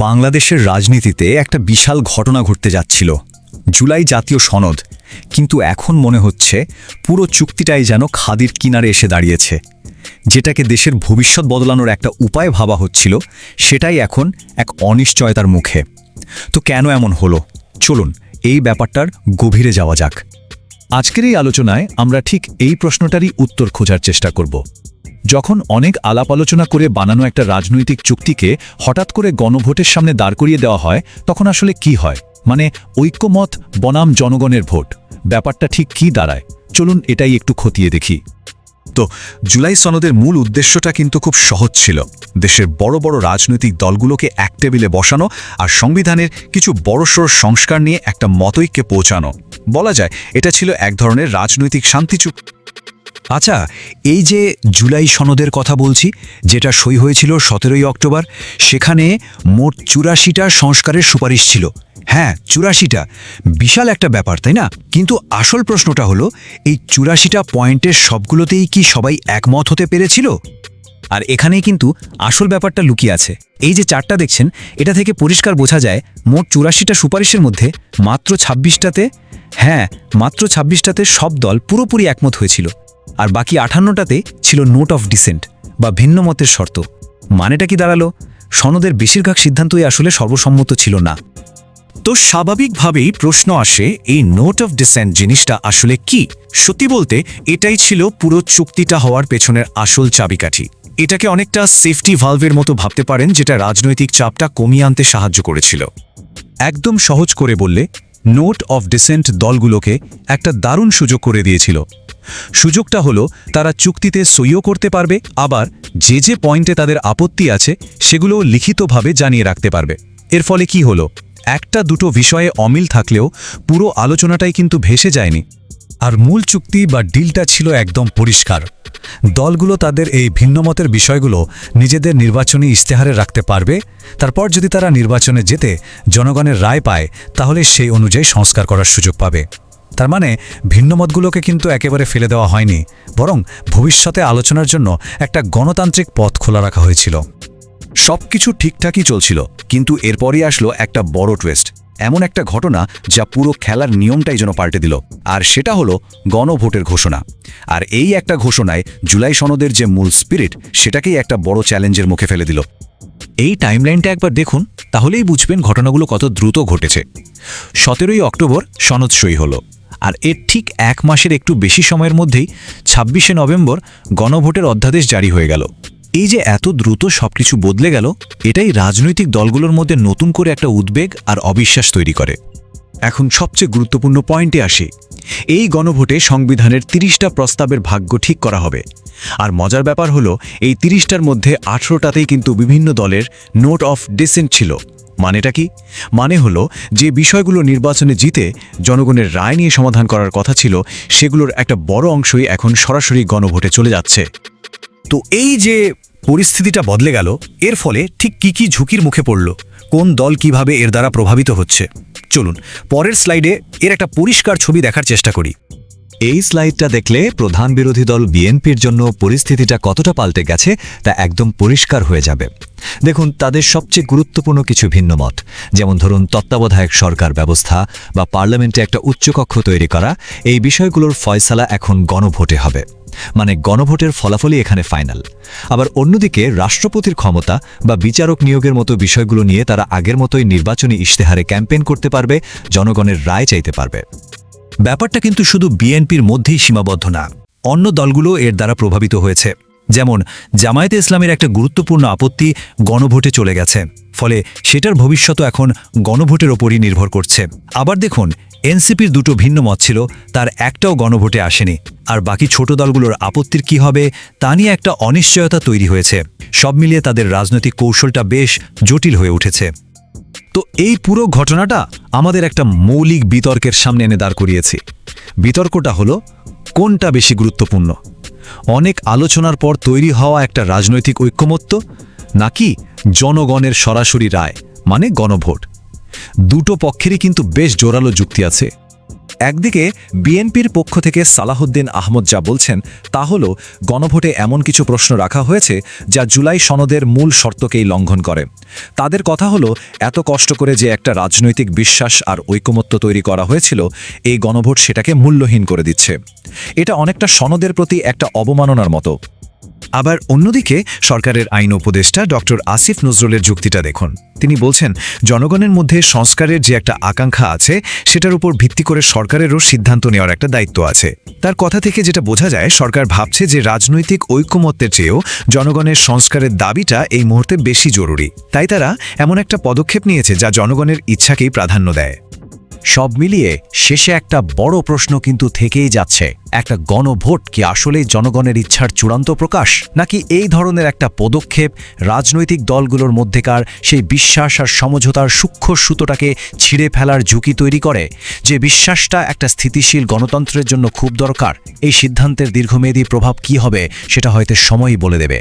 বাংলাদেশের রাজনীতিতে একটা বিশাল ঘটনা ঘটতে যাচ্ছিল, জুলাই জাতীয় সনদ। কিন্তু এখন মনে হচ্ছে পুরো চুক্তিটাই যেন খাদির কিনারে এসে দাঁড়িয়েছে। যেটাকে দেশের ভবিষ্যৎ বদলানোর একটা উপায় ভাবা হচ্ছিল, সেটাই এখন এক অনিশ্চয়তার মুখে। তো কেন এমন হলো, চলুন এই ব্যাপারটার গভীরে যাওয়া যাক। আজকের এই আলোচনায় আমরা ঠিক এই প্রশ্নটারই উত্তর খোঁজার চেষ্টা করব। যখন অনেক আলাপ আলোচনা করে বানানো একটা রাজনৈতিক চুক্তিকে হঠাৎ করে গণভোটের সামনে দাঁড় করিয়ে দেওয়া হয়, তখন আসলে কি হয়? মানে ঐক্যমত বনাম জনগণের ভোট, ব্যাপারটা ঠিক কি দাঁড়ায়? চলুন এটাই একটু খতিয়ে দেখি। তো জুলাই সনদের মূল উদ্দেশ্যটা কিন্তু খুব সহজ ছিল, দেশের বড় বড় রাজনৈতিক দলগুলোকে এক টেবিলে বসানো আর সংবিধানের কিছু বড়সড় সংস্কার নিয়ে একটা মতৈক্যে পৌঁছানো। বলা যায় এটা ছিল এক ধরনের রাজনৈতিক শান্তি চুক্তি। আচ্ছা, এই যে জুলাই সনদের কথা বলছি, যেটা সই হয়েছিল 17ই অক্টোবর, সেখানে মোট 84টা সংস্কারের সুপারিশ ছিল। হ্যাঁ, 84টা, বিশাল একটা ব্যাপার, তাই না? কিন্তু আসল প্রশ্নটা হলো, এই 84টা পয়েন্টের সবগুলোতেই কি সবাই একমত হতে পেরেছিল? আর এখানেই কিন্তু আসল ব্যাপারটা লুকিয়ে আছে। এই যে চারটা দেখছেন, এটা থেকে পরিষ্কার বোঝা যায় মোট 84টা সুপারিশের মধ্যে মাত্র 26টাতে, হ্যাঁ মাত্র 26টাতে সব দল পুরোপুরি একমত হয়েছিল। আর বাকি 58টাতে ছিল নোট অফ ডিসেন্ট বা ভিন্ন মতের শর্ত। মানেটা কি দাঁড়ালো? সনদের বেশিরভাগ সিদ্ধান্তই আসলে সর্বসম্মত ছিল না। তো স্বাভাবিকভাবেই প্রশ্ন আসে, এই নোট অফ ডিসেন্ট জিনিসটা আসলে কি? সত্যি বলতে এটাই ছিল পুরো চুক্তিটা হওয়ার পেছনের আসল চাবিকাঠি। এটাকে অনেকটা সেফটি ভালভের মতো ভাবতে পারেন, যেটা রাজনৈতিক চাপটা কমিয়ে আনতে সাহায্য করেছিল। একদম সহজ করে বললে, নোট অফ ডিসেন্ট দলগুলোকে একটা দারুণ সুযোগ করে দিয়েছিল। সুযোগটা হলো, তারা চুক্তিতে সইও করতে পারবে, আবার যে যে পয়েন্টে তাদের আপত্তি আছে সেগুলোও লিখিতভাবে জানিয়ে রাখতে পারবে। এর ফলে কি হলো, একটা দুটো বিষয়ে অমিল থাকলেও পুরো আলোচনাটাই কিন্তু ভেসে যায়নি। আর মূল চুক্তি বা ডিলটা ছিল একদম পরিষ্কার। দলগুলো তাদের এই ভিন্নমতের বিষয়গুলো নিজেদের নির্বাচনী ইশতেহারে রাখতে পারবে। তারপর যদি তারা নির্বাচনে যেতে জনগণের রায় পায়, তাহলে সেই অনুযায়ী সংস্কার করার সুযোগ পাবে। তার মানে ভিন্নমতগুলোকে কিন্তু একেবারে ফেলে দেওয়া হয়নি, বরং ভবিষ্যতে আলোচনার জন্য একটা গণতান্ত্রিক পথ খোলা রাখা হয়েছিল। সবকিছু ঠিকঠাকই চলছিল, কিন্তু এরপরই আসলো একটা বড় টুইস্ট। এমন একটা ঘটনা যা পুরো খেলার নিয়মটাই যেন পাল্টে দিল। আর সেটা হলো গণভোটের ঘোষণা। আর এই একটা ঘোষণায় জুলাই সনদের যে মূল স্পিরিট, সেটাকেই একটা বড় চ্যালেঞ্জের মুখে ফেলে দিল। এই টাইমলাইনটা একবার দেখুন, তাহলেই বুঝবেন ঘটনাগুলো কত দ্রুত ঘটেছে। 17ই অক্টোবর সনদ সই হলো, আর এর ঠিক এক মাসের একটু বেশি সময়ের মধ্যেই 26শে নভেম্বর গণভোটের অধ্যাদেশ জারি হয়ে গেল। এই যে এত দ্রুত সবকিছু বদলে গেল, এটাই রাজনৈতিক দলগুলোর মধ্যে নতুন করে একটা উদ্বেগ আর অবিশ্বাস তৈরি করে। এখন সবচেয়ে গুরুত্বপূর্ণ পয়েন্টে আসি। এই গণভোটে সংবিধানের 30টা প্রস্তাবের ভাগ্য ঠিক করা হবে। আর মজার ব্যাপার হলো, এই 30টার মধ্যে 18টাতেই কিন্তু বিভিন্ন দলের নোট অফ ডিসেন্ট ছিল। মানেটা কি? মানে হলো, যে বিষয়গুলো নির্বাচনে জিতে জনগণের রায় নিয়ে সমাধান করার কথা ছিল, সেগুলোর একটা বড় অংশই এখন সরাসরি গণভোটে চলে যাচ্ছে। তো এই যে পরিস্থিতিটা বদলে গেল, এর ফলে ঠিক কি ঝুঁকির মুখে পড়ল, কোন দল কিভাবে এর দ্বারা প্রভাবিত হচ্ছে, চলুন পরের স্লাইডে এর একটা পরিষ্কার ছবি দেখার চেষ্টা করি। এই স্লাইডটা দেখলে প্রধান বিরোধী দল বিএনপির জন্য পরিস্থিতিটা কতটা পাল্টে গেছে তা একদম পরিষ্কার হয়ে যাবে। দেখুন, তাদের সবচেয়ে গুরুত্বপূর্ণ কিছু ভিন্ন মত, যেমন ধরুন তত্ত্বাবধায়ক সরকার ব্যবস্থা বা পার্লামেন্টে একটা উচ্চকক্ষ তৈরি করা, এই বিষয়গুলোর ফয়সালা এখন গণভোটে হবে। মানে গণভোটের ফলাফলই এখানে ফাইনাল। আবার অন্যদিকে রাষ্ট্রপতির ক্ষমতা বা বিচারক নিয়োগের মতো বিষয়গুলো নিয়ে তারা আগের মতোই নির্বাচনী ইশতেহারে ক্যাম্পেইন করতে পারবে, জনগণের রায় চাইতে পারবে। ব্যাপারটা কিন্তু শুধু বিএনপির মধ্যেই সীমাবদ্ধ না, অন্য দলগুলো এর দ্বারা প্রভাবিত হয়েছে। যেমন জামায়াতে ইসলামের একটা গুরুত্বপূর্ণ আপত্তি গণভোটে চলে গেছে, ফলে সেটার ভবিষ্যৎ এখন গণভোটের ওপরই নির্ভর করছে। আবার দেখুন, এনসিপির দুটো ভিন্ন মত ছিল, তার একটাও গণভোটে আসেনি। আর বাকি ছোট দলগুলোর আপত্তির কি হবে তা নিয়ে একটা অনিশ্চয়তা তৈরি হয়েছে। সব মিলিয়ে তাদের রাজনৈতিক কৌশলটা বেশ জটিল হয়ে উঠেছে। তো এই পুরো ঘটনাটা আমাদের একটা মৌলিক বিতর্কের সামনে এনে দাঁড় করিয়েছে। বিতর্কটা হলো, কোনটা বেশি গুরুত্বপূর্ণ? অনেক আলোচনার পর তৈরি হওয়া একটা রাজনৈতিক ঐক্যমত্য, নাকি জনগণের সরাসরি রায় মানে গণভোট? দুটো পক্ষেরই কিন্তু বেশ জোরালো যুক্তি আছে। একদিকে বিএনপির পক্ষ থেকে সালাহুদ্দিন আহমদ যা বলছেন তা হল গণভোটে এমন কিছু প্রশ্ন রাখা হয়েছে যা জুলাই সনদের মূল শর্তকেই লঙ্ঘন করে। তাদের কথা হলো এত কষ্ট করে যে একটা রাজনৈতিক বিশ্বাস আর ঐকমত্য তৈরি করা হয়েছিল, এই গণভোট সেটাকে মূল্যহীন করে দিচ্ছে। এটা অনেকটা সনদের প্রতি একটা অবমাননার মতো। আবার অন্যদিকে সরকারের আইন উপদেষ্টা ডক্টর আসিফ নজরুলের যুক্তিটা দেখুন। তিনি বলছেন জনগণের মধ্যে সংস্কারের যে একটা আকাঙ্ক্ষা আছে সেটার উপর ভিত্তি করে সরকারেরও সিদ্ধান্ত নেওয়ার একটা দায়িত্ব আছে। তার কথা থেকে যেটা বোঝা যায় সরকার ভাবছে যে রাজনৈতিক ঐকমত্যের চেয়েও জনগণের সংস্কারের দাবিটা এই মুহূর্তে বেশি জরুরি। তাই তারা এমন একটা পদক্ষেপ নিয়েছে যা জনগণের ইচ্ছাকেই প্রাধান্য দেয়। সব মিলিয়ে শেষে একটা বড় প্রশ্ন কিন্তু থেকেই যাচ্ছে, একটা গণভোট কি আসলেই জনগণের ইচ্ছার চূড়ান্ত প্রকাশ, নাকি এই ধরনের একটা পদক্ষেপ রাজনৈতিক দলগুলোর মধ্যেকার সেই বিশ্বাস আর সমঝোতার সূক্ষ্ম সুতোটাকে ছিঁড়ে ফেলার ঝুঁকি তৈরি করে, যে বিশ্বাসটা একটা স্থিতিশীল গণতন্ত্রের জন্য খুব দরকার। এই সিদ্ধান্তের দীর্ঘমেয়াদী প্রভাব কী হবে সেটা হয়তো সময়ই বলে দেবে।